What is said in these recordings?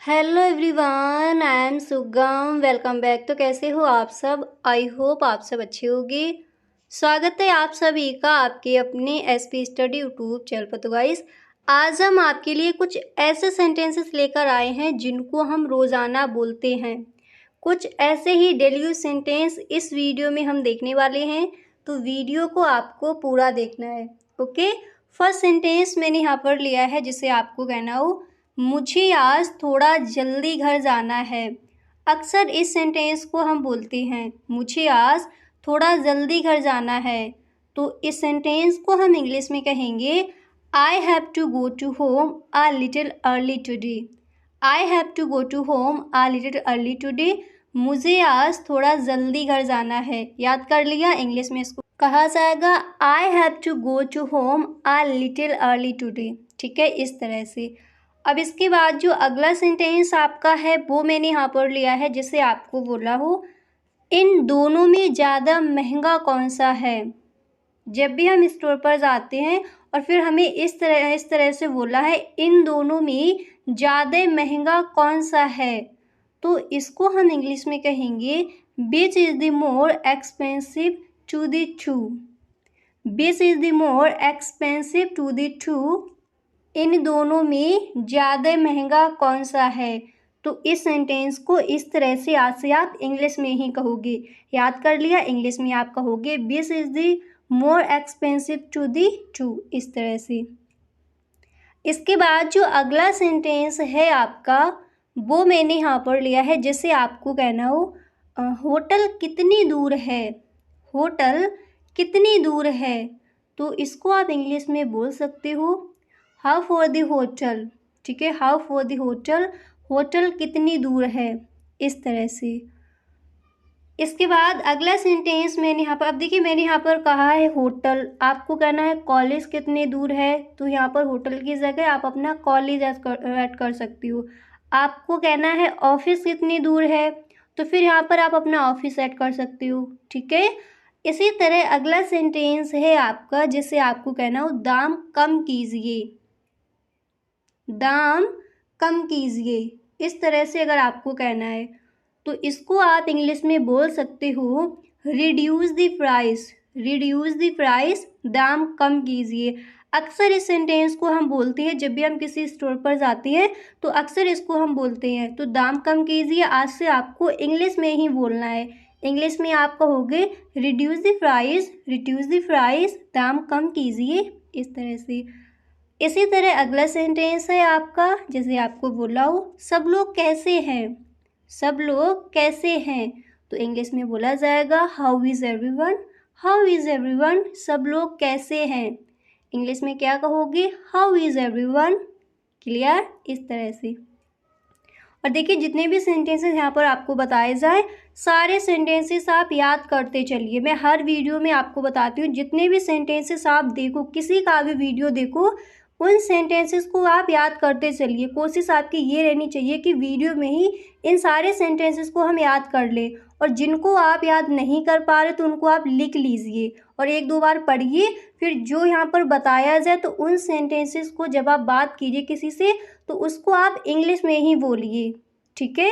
Hello everyone, I am सुगम। Welcome back. तो कैसे हो आप सब? आई होप आप सब अच्छे होंगे। स्वागत है आप सभी का आपके अपने एसपी स्टडी यूट्यूब चैनल पर। तो गाइस, आज हम आपके लिए कुछ ऐसे सेंटेंसेस लेकर आए हैं जिनको हम रोज़ाना बोलते हैं। कुछ ऐसे ही डेली यूज सेंटेंस इस वीडियो में हम देखने वाले हैं, तो वीडियो को आपको पूरा देखना है। ओके, फर्स्ट सेंटेंस मैंने यहाँ पर लिया है जिसे आपको कहना हो, मुझे आज थोड़ा जल्दी घर जाना है। अक्सर इस सेंटेंस को हम बोलते हैं, मुझे आज थोड़ा जल्दी घर जाना है। तो इस सेंटेंस को हम इंग्लिश में कहेंगे, I have to go to home a little early today. I have to go to home a little early today. मुझे आज थोड़ा जल्दी घर जाना है। याद कर लिया? इंग्लिश में इसको कहा जाएगा, I have to go to home a little early today. ठीक है, इस तरह से। अब इसके बाद जो अगला सेंटेंस आपका है वो मैंने यहाँ पर लिया है जिसे आपको बोला हो, इन दोनों में ज़्यादा महंगा कौन सा है। जब भी हम स्टोर पर जाते हैं और फिर हमें इस तरह से बोला है, इन दोनों में ज़्यादा महंगा कौन सा है, तो इसको हम इंग्लिश में कहेंगे, which is the more expensive to the two. Which is the more expensive to the two. इन दोनों में ज़्यादा महंगा कौन सा है। तो इस सेंटेंस को इस तरह से आज से आप इंग्लिश में ही कहोगे। याद कर लिया? इंग्लिश में आप कहोगे, which is the more expensive to the two. इस तरह से। इसके बाद जो अगला सेंटेंस है आपका, वो मैंने यहाँ पर लिया है जिसे आपको कहना हो, होटल कितनी दूर है। होटल कितनी दूर है। तो इसको आप इंग्लिश में बोल सकते हो, हाउ फॉर द होटल। ठीक है, how for the hotel. Hotel कितनी दूर है। इस तरह से। इसके बाद अगला सेंटेंस मैंने यहाँ पर, अब देखिए मैंने यहाँ पर कहा है होटल, आपको कहना है कॉलेज कितने दूर है। तो यहाँ पर होटल की जगह आप अपना कॉलेज ऐड कर सकती हो। आपको कहना है ऑफिस कितनी दूर है, तो फिर यहाँ पर आप अपना ऑफिस ऐड कर सकती हो। ठीक है, इसी तरह अगला सेंटेंस है आपका जिसे आपको कहना हो, दाम कम कीजिए। दाम कम कीजिए। इस तरह से अगर आपको कहना है तो इसको आप इंग्लिश में बोल सकते हो, reduce the price. Reduce the price, दाम कम कीजिए। अक्सर इस सेंटेंस को हम बोलते हैं जब भी हम किसी स्टोर पर जाते हैं, तो अक्सर इसको हम बोलते हैं। तो दाम कम कीजिए आज से आपको इंग्लिश में ही बोलना है। इंग्लिश में आप कहोगे, reduce the price, reduce the price, दाम कम कीजिए। इस तरह से। इसी तरह अगला सेंटेंस है आपका जैसे आपको बोला हो, सब लोग कैसे हैं। सब लोग कैसे हैं। तो इंग्लिश में बोला जाएगा, how is everyone. How is everyone, सब लोग कैसे हैं। इंग्लिश में क्या कहोगे, हाउ इज़ एवरीवन। क्लियर? इस तरह से। और देखिए जितने भी सेंटेंसेस यहाँ पर आपको बताए जाए, सारे सेंटेंसेस आप याद करते चलिए। मैं हर वीडियो में आपको बताती हूँ, जितने भी सेंटेंसेस आप देखो, किसी का भी वीडियो देखो, उन सेंटेंसेस को आप याद करते चलिए। कोशिश आपकी ये रहनी चाहिए कि वीडियो में ही इन सारे सेंटेंसेस को हम याद कर लें। और जिनको आप याद नहीं कर पा रहे तो उनको आप लिख लीजिए और एक दो बार पढ़िए। फिर जो यहाँ पर बताया जाए तो उन सेंटेंसेस को जब आप बात कीजिए किसी से, तो उसको आप इंग्लिश में ही बोलिए। ठीक है,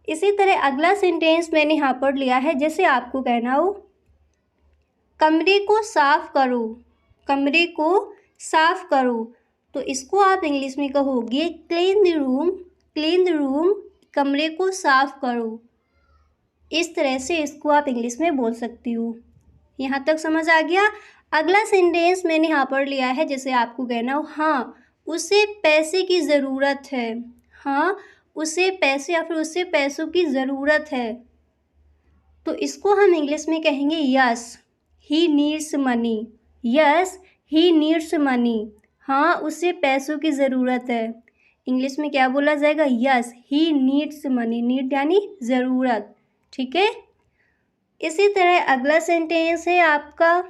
इसी तरह अगला सेंटेंस मैंने यहाँ पर लिया है जैसे आपको कहना हो, कमरे को साफ करो। कमरे को साफ करो। तो इसको आप इंग्लिश में कहोगे, clean the room. Clean the room, कमरे को साफ करो। इस तरह से इसको आप इंग्लिश में बोल सकती हो। यहाँ तक समझ आ गया? अगला सेंटेंस मैंने यहाँ पर लिया है जैसे आपको कहना हो, हाँ उसे पैसे की ज़रूरत है। हाँ उसे पैसे या फिर उसे पैसों की ज़रूरत है। तो इसको हम इंग्लिश में कहेंगे, yes he needs money. Yes he needs money. हाँ उसे पैसों की ज़रूरत है। इंग्लिश में क्या बोला जाएगा, yes he needs money. Need यानी ज़रूरत। ठीक है, इसी तरह अगला सेंटेंस है आपका,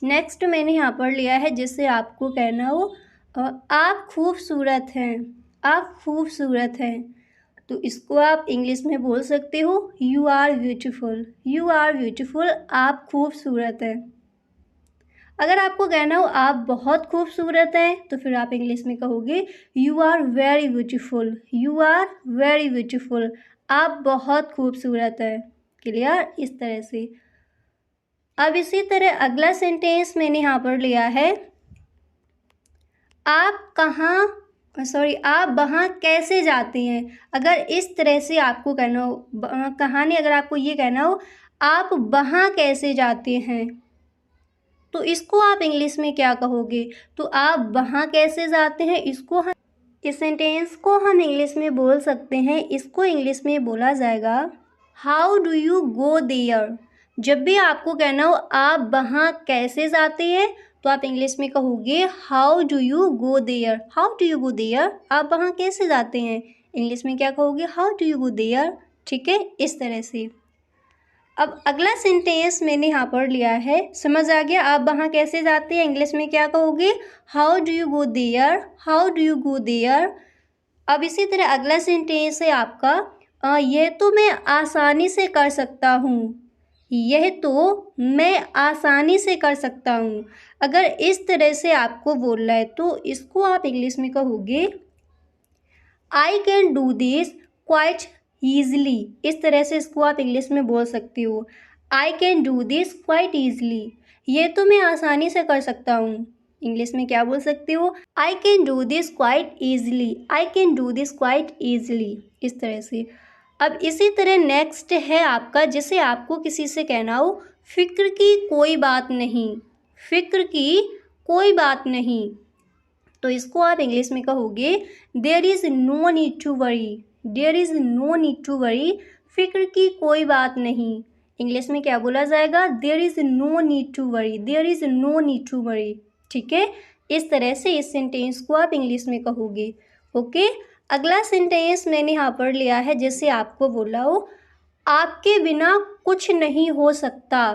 नेक्स्ट मैंने यहाँ पर लिया है जिससे आपको कहना हो, आप खूबसूरत हैं। आप खूबसूरत हैं। तो इसको आप इंग्लिश में बोल सकते हो, you are beautiful. You are beautiful, आप खूबसूरत हैं। अगर आपको कहना हो आप बहुत खूबसूरत हैं तो फिर आप इंग्लिश में कहोगे you are very beautiful, you are very beautiful, आप बहुत खूबसूरत हैं। क्लियर? इस तरह से। अब इसी तरह अगला सेंटेंस मैंने यहाँ पर लिया है, आप वहाँ कैसे जाते हैं। अगर इस तरह से आपको कहना हो, कहानी अगर आपको ये कहना हो आप वहाँ कैसे जाते हैं, तो इसको आप इंग्लिश में क्या कहोगे। तो आप वहाँ कैसे जाते हैं, इस सेंटेंस को हम इंग्लिश में बोल सकते हैं। इसको इंग्लिश में बोला जाएगा how do you go there. जब भी आपको कहना हो आप वहाँ कैसे जाते हैं तो आप इंग्लिश में कहोगे how do you go there. How do you go there, आप वहाँ कैसे जाते हैं, इंग्लिश में क्या कहोगे, how do you go there. ठीक है, इस तरह से। अब अगला सेंटेंस मैंने यहाँ पर लिया है, समझ आ गया। आप वहाँ कैसे जाते हैं, इंग्लिश में क्या कहोगे, how do you go there, how do you go there. अब इसी तरह अगला सेंटेंस है आपका यह तो मैं आसानी से कर सकता हूँ, यह तो मैं आसानी से कर सकता हूँ। अगर इस तरह से आपको बोलना है तो इसको आप इंग्लिश में कहोगे I can do this quite easily. इस तरह से इसको आप इंग्लिश में बोल सकती हो, I can do this quite easily, ये तो मैं आसानी से कर सकता हूँ। इंग्लिश में क्या बोल सकती हो, I can do this quite easily, I can do this quite easily. इस तरह से। अब इसी तरह नेक्स्ट है आपका, जैसे आपको किसी से कहना हो फिक्र की कोई बात नहीं, फिक्र की कोई बात नहीं, तो इसको आप इंग्लिश में कहोगे there is no need to worry, there is no need to worry, फिक्र की कोई बात नहीं। इंग्लिश में क्या बोला जाएगा, there is no need to worry, there is no need to worry. ठीक है, इस तरह से इस सेंटेंस को आप इंग्लिश में कहोगे। ओके, अगला सेंटेंस मैंने यहाँ पर लिया है, जैसे आपको बोला हो आपके बिना कुछ नहीं हो सकता।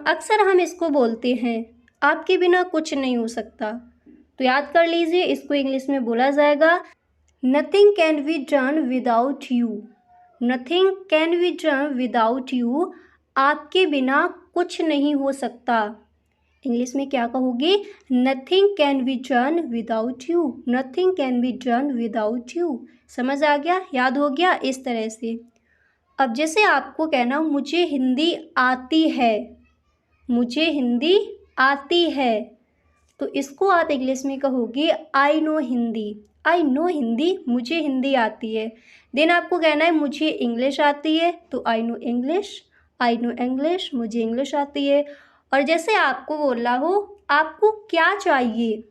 अक्सर हम इसको बोलते हैं आपके बिना कुछ नहीं हो सकता, तो याद कर लीजिए, इसको इंग्लिश में बोला जाएगा nothing can be done without you, nothing can be done without you, आपके बिना कुछ नहीं हो सकता। इंग्लिश में क्या कहोगे, nothing can be done without you, nothing can be done without you. समझ आ गया, याद हो गया, इस तरह से। अब जैसे आपको कहना हो मुझे हिंदी आती है, मुझे हिंदी आती है, तो इसको आप इंग्लिश में कहोगे I know Hindi, I know Hindi, मुझे हिंदी आती है। देन आपको कहना है मुझे इंग्लिश आती है, तो I know English, I know English, मुझे इंग्लिश आती है। और जैसे आपको बोलना हो आपको क्या चाहिए,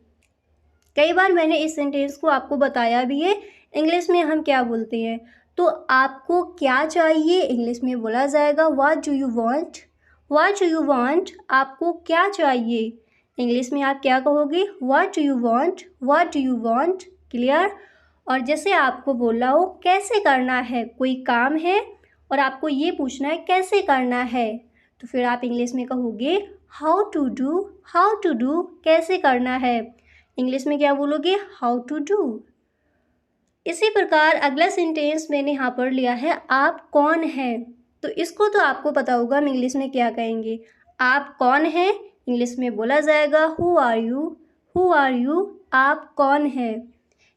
कई बार मैंने इस सेंटेंस को आपको बताया भी है, इंग्लिश में हम क्या बोलते हैं, तो आपको क्या चाहिए इंग्लिश में बोला जाएगा what do you want, what do you want, आपको क्या चाहिए। इंग्लिश में आप क्या कहोगे, what do you want, what do you want. Clear? और जैसे आपको बोला हो कैसे करना है, कोई काम है और आपको ये पूछना है कैसे करना है, तो फिर आप इंग्लिश में कहोगे how to do, how to do, कैसे करना है। इंग्लिश में क्या बोलोगे, हाउ टू डू। इसी प्रकार अगला सेंटेंस मैंने यहाँ पर लिया है आप कौन हैं, तो इसको तो आपको पता होगा हम इंग्लिश में क्या कहेंगे, आप कौन हैं, इंग्लिश में बोला जाएगा who are you, who are you, आप कौन हैं।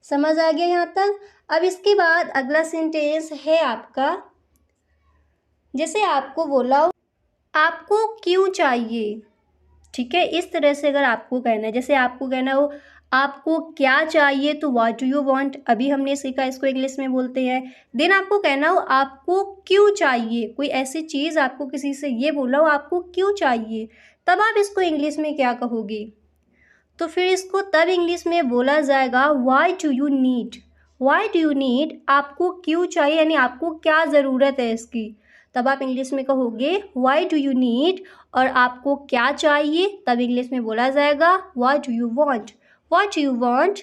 समझ आ गया यहाँ तक। अब इसके बाद अगला सेंटेंस है आपका, जैसे आपको बोला हो आपको क्यों चाहिए। ठीक है, इस तरह से अगर आपको कहना है, जैसे आपको कहना हो आपको क्या चाहिए, तो व्हाट डू यू वांट, अभी हमने सीखा, इसको इंग्लिश में बोलते हैं। देन आपको कहना हो आपको क्यों चाहिए, कोई ऐसी चीज़ आपको किसी से ये बोला हो आपको क्यों चाहिए, तब आप इसको इंग्लिश में क्या कहोगे, तो फिर इसको तब इंग्लिश में बोला जाएगा why do you need, why do you need, आपको क्यों चाहिए यानी आपको क्या ज़रूरत है इसकी, तब आप इंग्लिश में कहोगे व्हाई डू यू नीड। और आपको क्या चाहिए, तब इंग्लिश में बोला जाएगा what do you want, what do you want,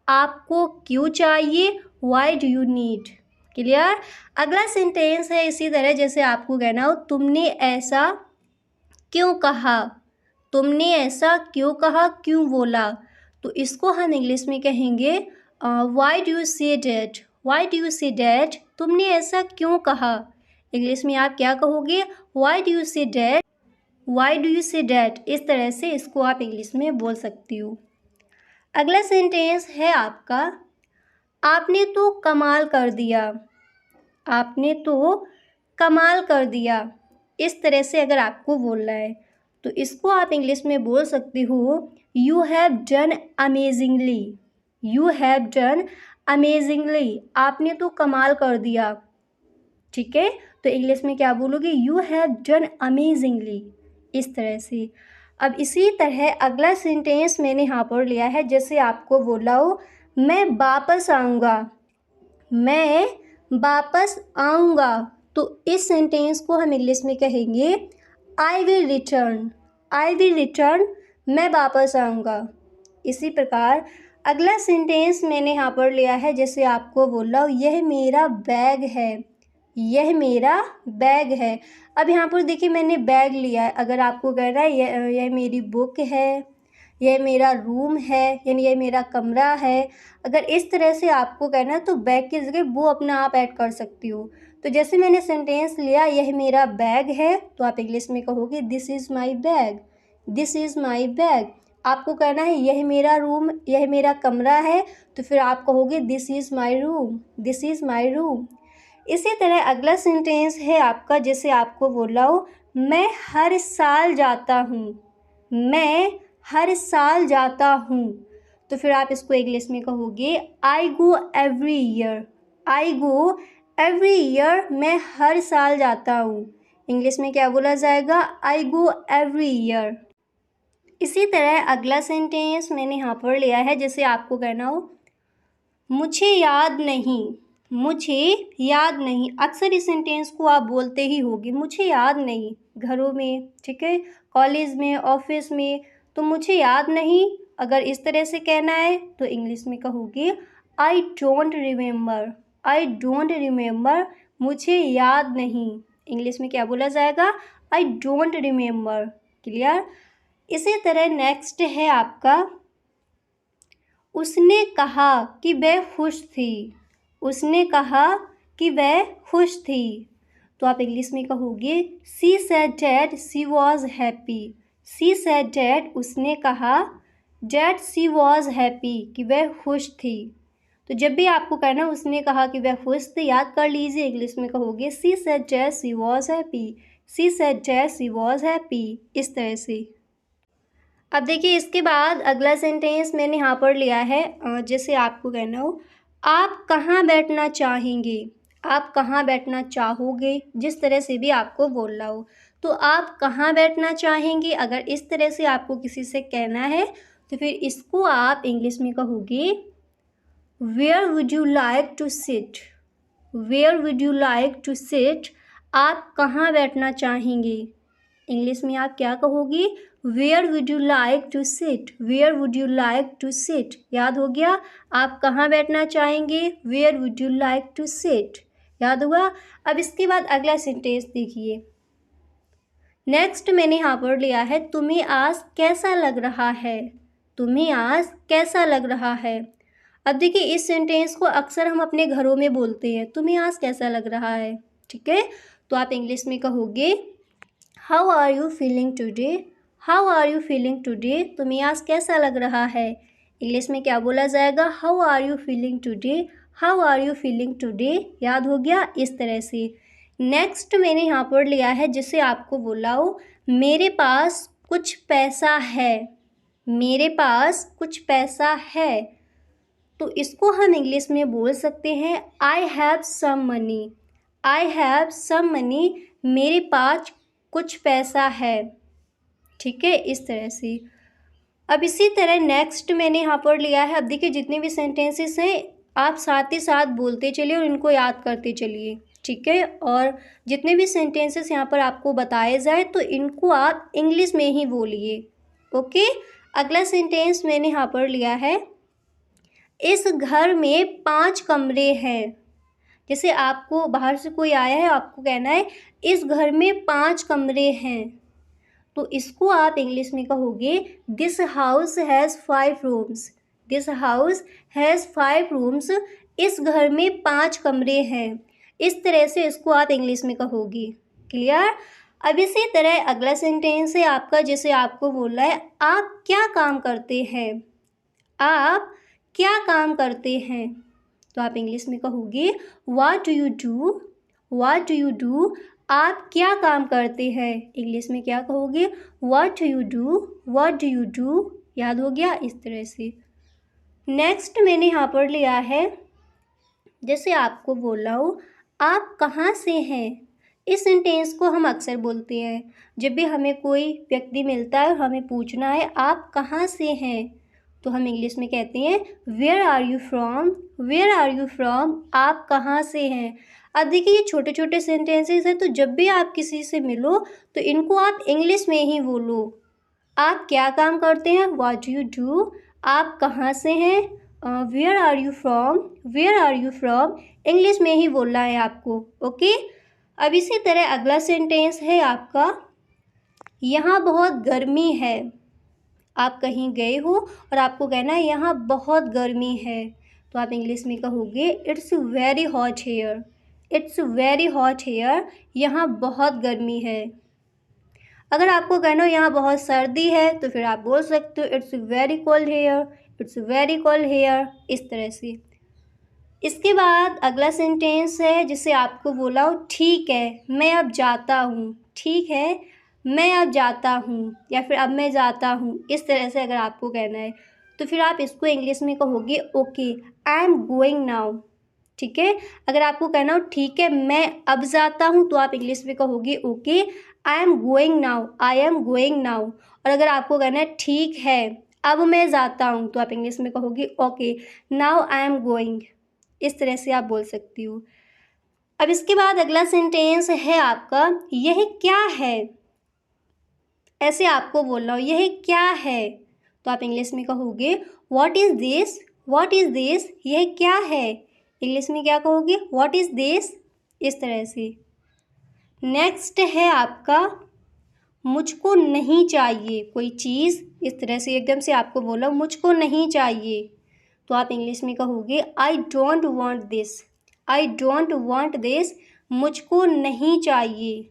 आपको क्यों चाहिए, why do you need. Clear? अगला सेंटेंस है इसी तरह, जैसे आपको कहना हो तुमने ऐसा क्यों कहा, तुमने ऐसा क्यों कहा, क्यों बोला, तो इसको हम इंग्लिश में कहेंगे why do you say that, why do you say that, तुमने ऐसा क्यों कहा। इंग्लिश में आप क्या कहोगे, why do you say that, why do you say that, इस तरह से इसको आप इंग्लिश में बोल सकती हो। अगला सेंटेंस है आपका, आपने तो कमाल कर दिया। आपने तो कमाल कर दिया, इस तरह से अगर आपको बोलना है तो इसको आप इंग्लिश में बोल सकते हो, you have done amazingly. You have done amazingly, आपने तो कमाल कर दिया। ठीक है, तो इंग्लिश में क्या बोलोगे, यू हैव डन अमेजिंगली, इस तरह से। अब इसी तरह अगला सेंटेंस मैंने यहाँ पर लिया है, जैसे आपको बोला हो, मैं वापस आऊँगा। मैं वापस आऊँगा, तो इस सेंटेंस को हम इंग्लिश में कहेंगे, I will return. I will return, मैं वापस आऊँगा। इसी प्रकार अगला सेंटेंस मैंने यहाँ पर लिया है, जैसे आपको बोला हो, यह मेरा बैग है। यह मेरा बैग है। अब यहाँ पर देखिए मैंने बैग लिया है, अगर आपको कहना है यह मेरी बुक है, यह मेरा रूम है, यानी यह मेरा कमरा है, अगर इस तरह से आपको कहना है तो बैग की जगह वो अपना आप ऐड कर सकती हो। तो जैसे मैंने सेंटेंस लिया, यह मेरा बैग है, तो आप इंग्लिश में कहोगे, this is my bag. This is my bag. आपको कहना है यह मेरा रूम, यह मेरा कमरा है, तो फिर आप कहोगे, this is my room. This is my room. इसी तरह अगला सेंटेंस है आपका, जैसे आपको बोला हो, मैं हर साल जाता हूँ। मैं हर साल जाता हूँ, तो फिर आप इसको इंग्लिश में कहोगे, आई गो एवरी ईयर। आई गो एवरी ईयर, मैं हर साल जाता हूँ। इंग्लिश में क्या बोला जाएगा, आई गो एवरी ईयर। इसी तरह अगला सेंटेंस मैंने यहाँ पर लिया है, जैसे आपको कहना हो, मुझे याद नहीं। मुझे याद नहीं, अक्सर इस सेंटेंस को आप बोलते ही होगे, मुझे याद नहीं, घरों में, ठीक है, कॉलेज में, ऑफिस में, तो मुझे याद नहीं। अगर इस तरह से कहना है तो इंग्लिश में कहोगे, I don't remember. I don't remember, मुझे याद नहीं। इंग्लिश में क्या बोला जाएगा, आई डोंट रिमेंबर। क्लियर। इसी तरह नेक्स्ट है आपका, उसने कहा कि वह खुश थी। उसने कहा कि वह खुश थी, तो आप इंग्लिश में कहोगे, she said that she was happy. She said that, उसने कहा, डैट शी वॉज हैप्पी, कि वह खुश थी। तो जब भी आपको कहना उसने कहा कि वह खुश थी, याद कर लीजिए, इंग्लिश में कहोगे, she said that she was happy. She said that she was happy, इस तरह से। अब देखिए इसके बाद अगला सेंटेंस मैंने यहाँ पर लिया है, जैसे आपको कहना हो, आप कहाँ बैठना चाहेंगे। आप कहाँ बैठना चाहोगे, जिस तरह से भी आपको बोलना हो, तो आप कहाँ बैठना चाहेंगे, अगर इस तरह से आपको किसी से कहना है तो फिर इसको आप इंग्लिश में कहोगे, where would you like to sit. Where would you like to sit, आप कहाँ बैठना चाहेंगे। इंग्लिश में आप क्या कहोगे, where would you like to sit. Where would you like to sit, याद हो गया, आप कहाँ बैठना चाहेंगे, where would you like to sit, याद हुआ। अब इसके बाद अगला सेंटेंस देखिए, नेक्स्ट मैंने यहाँ पर लिया है, तुम्हें आज कैसा लग रहा है। तुम्हें आज कैसा लग रहा है। अब देखिए इस सेंटेंस को अक्सर हम अपने घरों में बोलते हैं, तुम्हें आज कैसा लग रहा है, ठीक है, तो आप इंग्लिश में कहोगे, how are you feeling today. How are you feeling today, तुम्हें आज कैसा लग रहा है। इंग्लिश में क्या बोला जाएगा, how are you feeling today. How are you feeling today, याद हो गया, इस तरह से। नेक्स्ट मैंने यहाँ पर लिया है, जिसे आपको बोला हो, मेरे पास कुछ पैसा है। मेरे पास कुछ पैसा है, तो इसको हम इंग्लिश में बोल सकते हैं, I have some money. I have some money, मेरे पास कुछ पैसा है, ठीक है, इस तरह से। अब इसी तरह नेक्स्ट मैंने यहाँ पर लिया है, अब देखिए जितने भी सेंटेंसेस हैं आप साथ ही साथ बोलते चलिए और इनको याद करते चलिए, ठीक है, और जितने भी सेंटेंसेस यहाँ पर आपको बताए जाए तो इनको आप इंग्लिश में ही बोलिए, ओके। अगला सेंटेंस मैंने यहाँ पर लिया है, इस घर में 5 कमरे हैं। जैसे आपको बाहर से कोई आया है, आपको कहना है इस घर में 5 कमरे हैं, तो इसको आप इंग्लिश में कहोगे, this house has 5 rooms. This house has 5 rooms, इस घर में 5 कमरे हैं, इस तरह से इसको आप इंग्लिश में कहोगे। क्लियर। अब इसी तरह अगला सेंटेंस है आपका, जैसे आपको बोलना है आप क्या काम करते हैं, आप क्या काम करते हैं। तो आप इंग्लिश में कहोगे what do you do, what do you do. आप क्या काम करते हैं, इंग्लिश में क्या कहोगे, what do you do, what do you do. याद हो गया, इस तरह से। नेक्स्ट मैंने यहाँ पर लिया है, जैसे आपको बोला हो आप कहाँ से हैं। इस सेंटेंस को हम अक्सर बोलते हैं जब भी हमें कोई व्यक्ति मिलता है और हमें पूछना है आप कहाँ से हैं, तो हम इंग्लिश में कहते हैं where are you from, where are you from. आप कहाँ से हैं। अब देखिए ये छोटे छोटे सेंटेंसेस हैं, तो जब भी आप किसी से मिलो तो इनको आप इंग्लिश में ही बोलो। आप क्या काम करते हैं, व्हाट डू यू डू। आप कहाँ से हैं, where are you from, where are you from. English में ही बोलना है आपको, ओके। अब इसी तरह अगला सेंटेंस है आपका, यहाँ बहुत गर्मी है। आप कहीं गए हो और आपको कहना है यहाँ बहुत गर्मी है, तो आप इंग्लिश में कहोगे it's very hot here, it's very hot here. यहाँ बहुत गर्मी है। अगर आपको कहना हो यहाँ बहुत सर्दी है, तो फिर आप बोल सकते हो it's very cold here, it's very cold here, इस तरह से। इसके बाद अगला सेंटेंस है, जिसे आपको बोला हो ठीक है मैं अब जाता हूँ, ठीक है मैं अब जाता हूँ, या फिर अब मैं जाता हूँ, इस तरह से अगर आपको कहना है तो फिर आप इसको इंग्लिश में कहोगे okay I am going now, ठीक है। अगर आपको कहना हो ठीक है मैं अब जाता हूँ, तो आप इंग्लिश में कहोगे okay I am going now, I am going now. और अगर आपको कहना है ठीक है अब मैं जाता हूँ, तो आप इंग्लिश में कहोगे okay now I am going. इस तरह से आप बोल सकती हो। अब इसके बाद अगला सेंटेंस है आपका, यह क्या है। ऐसे आपको बोलना हो यह क्या है, तो आप इंग्लिश में कहोगे what is this, what is this. यह क्या है, इंग्लिश में क्या कहोगे व्हाट इज़ दिस, इस तरह से। नेक्स्ट है आपका, मुझको नहीं चाहिए कोई चीज़, इस तरह से एकदम से आपको बोला मुझको नहीं चाहिए, तो आप इंग्लिश में कहोगे I don't want this, I don't want this. मुझको नहीं चाहिए,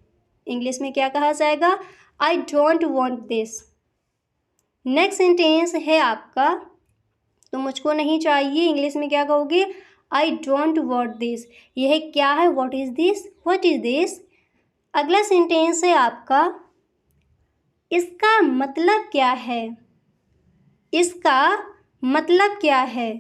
इंग्लिश में क्या कहा जाएगा I don't want this. Next sentence है आपका, तो मुझको नहीं चाहिए, इंग्लिश में क्या कहोगे आई डोंट वांट दिस। यह क्या है, what is this, what is this. अगला सेंटेंस है आपका, इसका मतलब क्या है, इसका मतलब क्या है,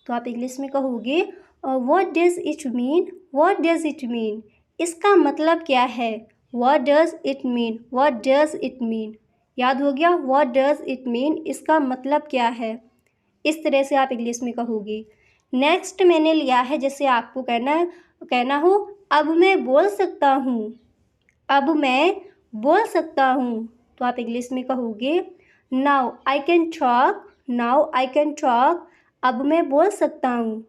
तो आप इंग्लिश में कहोगे what does it mean, what does it mean. इसका मतलब क्या है, what does it mean, what does it mean. याद हो गया, व्हाट डज इट मीन, इसका मतलब क्या है। इस तरह से आप इंग्लिश में कहोगे। नेक्स्ट मैंने लिया है, जैसे आपको कहना हो अब मैं बोल सकता हूँ, अब मैं बोल सकता हूँ, तो आप इंग्लिश में कहोगे now I can talk, now I can talk. अब मैं बोल सकता हूँ,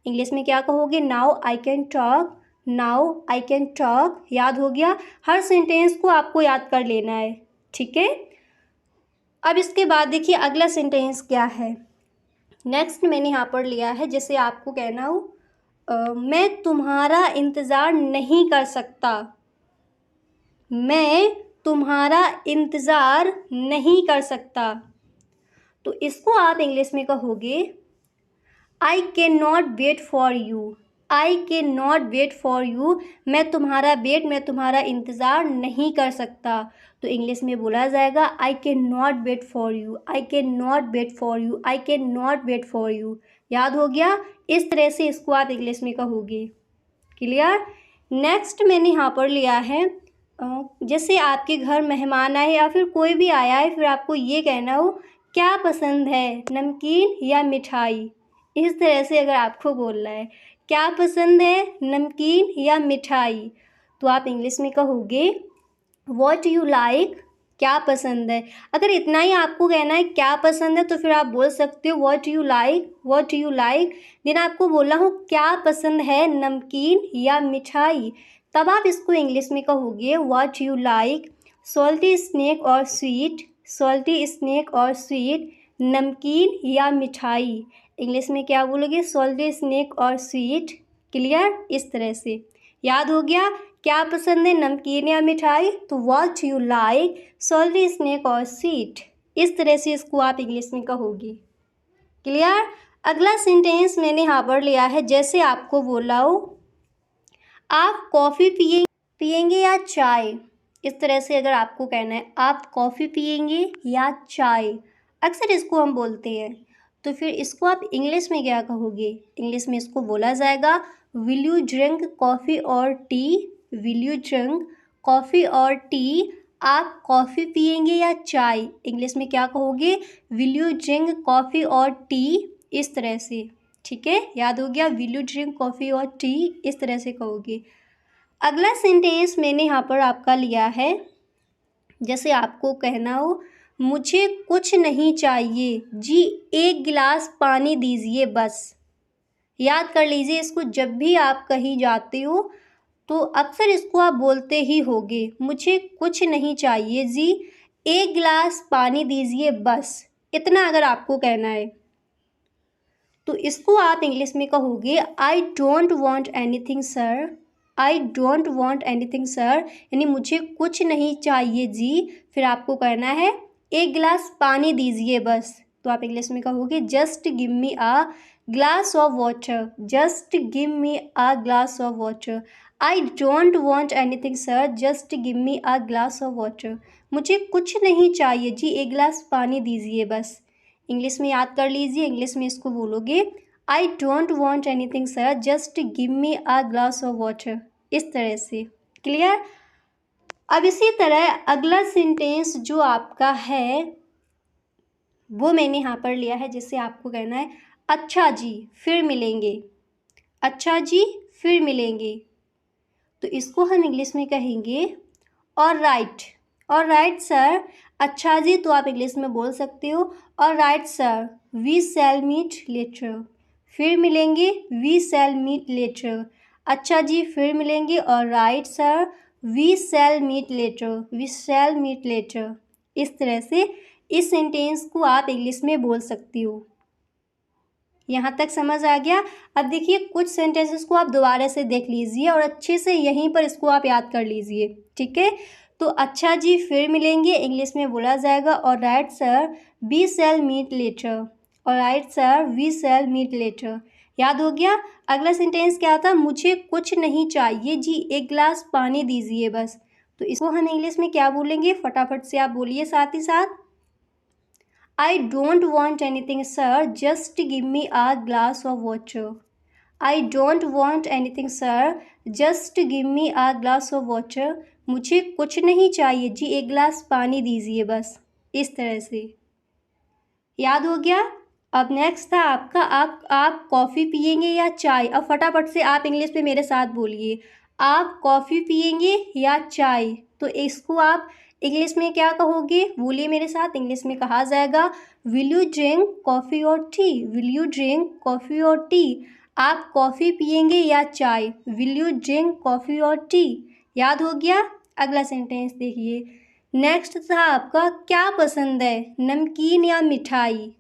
इंग्लिश में क्या कहोगे now I can talk, now I can talk. याद हो गया, हर सेंटेंस को आपको याद कर लेना है, ठीक है। अब इसके बाद देखिए अगला सेंटेंस क्या है। नेक्स्ट मैंने यहाँ पर लिया है, जैसे आपको कहना हो मैं तुम्हारा इंतज़ार नहीं कर सकता, मैं तुम्हारा इंतज़ार नहीं कर सकता, तो इसको आप इंग्लिश में कहोगे I can not wait for you, I can not wait for you. मैं तुम्हारा इंतज़ार नहीं कर सकता, तो इंग्लिश में बोला जाएगा I can not wait for you, I can not wait for you, I can not wait for you. याद हो गया, इस तरह से इसको आप इंग्लिश में कहोगे। क्लियर। नेक्स्ट मैंने यहाँ पर लिया है, जैसे आपके घर मेहमान आए या फिर कोई भी आया है, फिर आपको ये कहना हो क्या पसंद है, नमकीन या मिठाई। इस तरह से अगर आपको बोलना है क्या पसंद है, नमकीन या मिठाई, तो आप इंग्लिश में कहोगे व्हाट यू लाइक, क्या पसंद है। अगर इतना ही आपको कहना है क्या पसंद है, तो फिर आप बोल सकते हो what you like, what you like. Then आपको बोलना हो क्या पसंद है, नमकीन या मिठाई, तब आप इसको इंग्लिश में कहोगे what you like salty snack और स्वीट, सॉल्टी स्नैक और स्वीट, नमकीन या मिठाई। इंग्लिश में क्या बोलोगे सॉल्टी स्नैक और स्वीट। क्लियर। इस तरह से याद हो गया क्या पसंद है, नमकीन या मिठाई? तो what you like, salty snack और स्वीट। इस तरह से इसको आप इंग्लिश में कहोगी। क्लियर। अगला सेंटेंस मैंने यहाँ पर लिया है, जैसे आपको बोला हो आप कॉफ़ी पिएंगे या चाय। इस तरह से अगर आपको कहना है आप कॉफ़ी पिएंगे या चाय, अक्सर इसको हम बोलते हैं, तो फिर इसको आप इंग्लिश में क्या कहोगे? इंग्लिश में इसको बोला जाएगा विल यू ड्रिंक कॉफ़ी और T. Will you drink coffee और टी। आप कॉफ़ी पिएंगे या चाय, इंग्लिश में क्या कहोगे? विल यू ड्रिंक कॉफ़ी और टी। इस तरह से, ठीक है, याद हो गया। विल यू ड्रिंक कॉफ़ी और टी, इस तरह से कहोगे। अगला सेंटेंस मैंने यहाँ पर आपका लिया है, जैसे आपको कहना हो मुझे कुछ नहीं चाहिए जी, एक गिलास पानी दीजिए बस। याद कर लीजिए इसको, जब भी आप कहीं जाते हो तो अक्सर इसको आप बोलते ही होगे, मुझे कुछ नहीं चाहिए जी, एक गिलास पानी दीजिए बस। इतना अगर आपको कहना है तो इसको आप इंग्लिश में कहोगे I don't want anything sir. I don't want anything sir, यानी मुझे कुछ नहीं चाहिए जी, फिर आपको कहना है एक गिलास पानी दीजिए बस। तो आप इंग्लिश में कहोगे just give me a glass of water. Just give me a glass of water. I don't want anything sir, just give me a glass of water. मुझे कुछ नहीं चाहिए जी, एक गिलास पानी दीजिए बस। इंग्लिश में याद कर लीजिए, इंग्लिश में इसको बोलोगे I don't want anything sir, just give me a glass of water. इस तरह से। क्लियर। अब इसी तरह अगला सेंटेंस जो आपका है वो मैंने यहाँ पर लिया है, जिससे आपको कहना है अच्छा जी फिर मिलेंगे। अच्छा जी फिर मिलेंगे, तो इसको हम इंग्लिश में कहेंगे ऑलराइट। Alright sir. अच्छा जी तो आप इंग्लिश में बोल सकते हो alright sir, we shall meet later. फिर मिलेंगे, वी शैल मीट लेटर। अच्छा जी फिर मिलेंगे, alright sir, we shall meet later. We shall meet later. इस तरह से इस सेंटेंस को आप इंग्लिश में बोल सकती हो। यहाँ तक समझ आ गया। अब देखिए कुछ सेंटेंसेस को आप दोबारा से देख लीजिए और अच्छे से यहीं पर इसको आप याद कर लीजिए, ठीक है। तो अच्छा जी फिर मिलेंगे, इंग्लिश में बोला जाएगा alright sir, we shall meet later. Alright sir, we shall meet later. याद हो गया। अगला सेंटेंस क्या था? मुझे कुछ नहीं चाहिए जी, एक गिलास पानी दीजिए बस। तो इसको हम इंग्लिश में क्या बोलेंगे? फटाफट से आप बोलिए साथ ही साथ। I don't want anything sir, just give me a glass of water. I don't want anything sir, just give me a glass of water. मुझे कुछ नहीं चाहिए जी, एक गिलास पानी दीजिए बस। इस तरह से। याद हो गया। अब नेक्स्ट था आपका आप कॉफ़ी पिएंगे या चाय। अब फटाफट से आप इंग्लिश में मेरे साथ बोलिए, आप कॉफ़ी पिएंगे या चाय। तो इसको आप इंग्लिश में क्या कहोगे? बोलिए मेरे साथ। इंग्लिश में कहा जाएगा विल यू ड्रिंक कॉफ़ी और T. Will you drink coffee और टी। आप कॉफ़ी पिएंगे या चाय। विल यू ड्रिंक कॉफ़ी और टी। याद हो गया। अगला सेंटेंस देखिए। नेक्स्ट था आपका क्या पसंद है, नमकीन या मिठाई।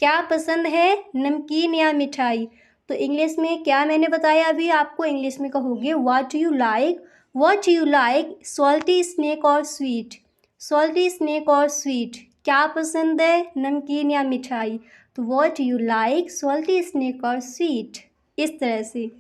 क्या पसंद है, नमकीन या मिठाई। तो इंग्लिश में क्या मैंने बताया अभी आपको, इंग्लिश में कहोगे what you like. What you like, salty snack और स्वीट। सॉल्टी स्नैक और स्वीट। क्या पसंद है, नमकीन या मिठाई। तो what you like, salty snack और स्वीट। इस तरह से।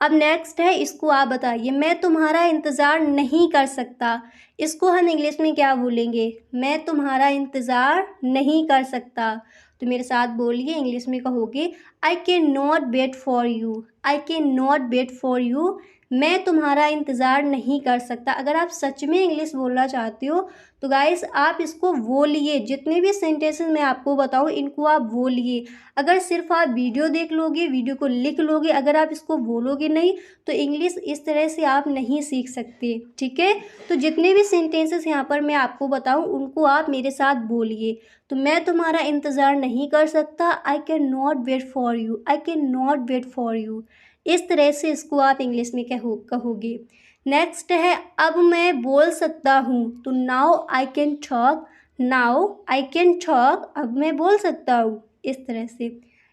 अब नेक्स्ट है, इसको आप बताइए, मैं तुम्हारा इंतज़ार नहीं कर सकता। इसको हम इंग्लिश में क्या बोलेंगे? मैं तुम्हारा इंतज़ार नहीं कर सकता। तो मेरे साथ बोलिए, इंग्लिश में कहोगे I can not wait for you. I can not wait for you. मैं तुम्हारा इंतज़ार नहीं कर सकता। अगर आप सच में इंग्लिश बोलना चाहते हो तो गाइस आप इसको बोलिए। जितने भी सेंटेंसेस मैं आपको बताऊँ इनको आप बोलिए। अगर सिर्फ आप वीडियो देख लोगे, वीडियो को लिख लोगे, अगर आप इसको बोलोगे नहीं तो इंग्लिश इस तरह से आप नहीं सीख सकते, ठीक है। तो जितने भी सेंटेंसेस यहाँ पर मैं आपको बताऊँ उनको आप मेरे साथ बोलिए। तो मैं तुम्हारा इंतज़ार नहीं कर सकता, I can not wait for you. I can not wait for you. इस तरह से इसको आप इंग्लिश में कहोगे। नेक्स्ट है अब मैं बोल सकता हूँ। तो now I can talk. Now I can talk, अब मैं बोल सकता हूँ। इस तरह से।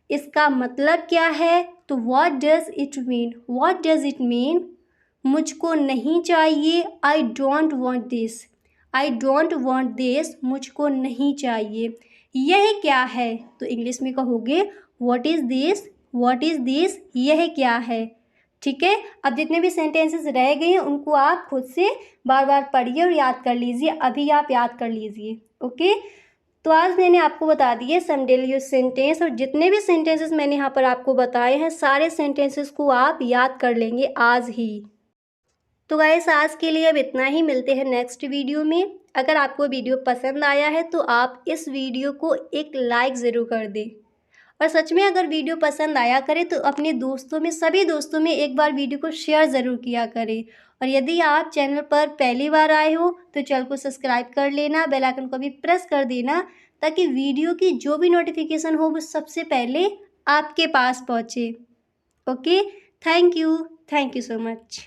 इसका मतलब क्या है? तो what does it mean. What does it mean, मुझको नहीं चाहिए, I don't want this. I don't want this, मुझको नहीं चाहिए। यह क्या है, तो इंग्लिश में कहोगे what is this, what is this, यह क्या है। ठीक है, अब जितने भी सेंटेंसेस रह गए हैं उनको आप खुद से बार बार पढ़िए और याद कर लीजिए। अभी आप याद कर लीजिए। ओके, तो आज मैंने आपको बता दिए सम डेली यूज सेंटेंस, और जितने भी सेंटेंसेस मैंने यहाँ पर आपको बताए हैं सारे सेंटेंसेस को आप याद कर लेंगे आज ही। तो गाइस आज के लिए अब इतना ही, मिलते हैं नेक्स्ट वीडियो में। अगर आपको वीडियो पसंद आया है तो आप इस वीडियो को एक लाइक ज़रूर कर दें, और सच में अगर वीडियो पसंद आया करे तो अपने दोस्तों में, सभी दोस्तों में एक बार वीडियो को शेयर ज़रूर किया करें। और यदि आप चैनल पर पहली बार आए हो तो चैनल को सब्सक्राइब कर लेना, बेल आइकन को भी प्रेस कर देना, ताकि वीडियो की जो भी नोटिफिकेशन हो वो सबसे पहले आपके पास पहुँचे। Okay, thank you so much.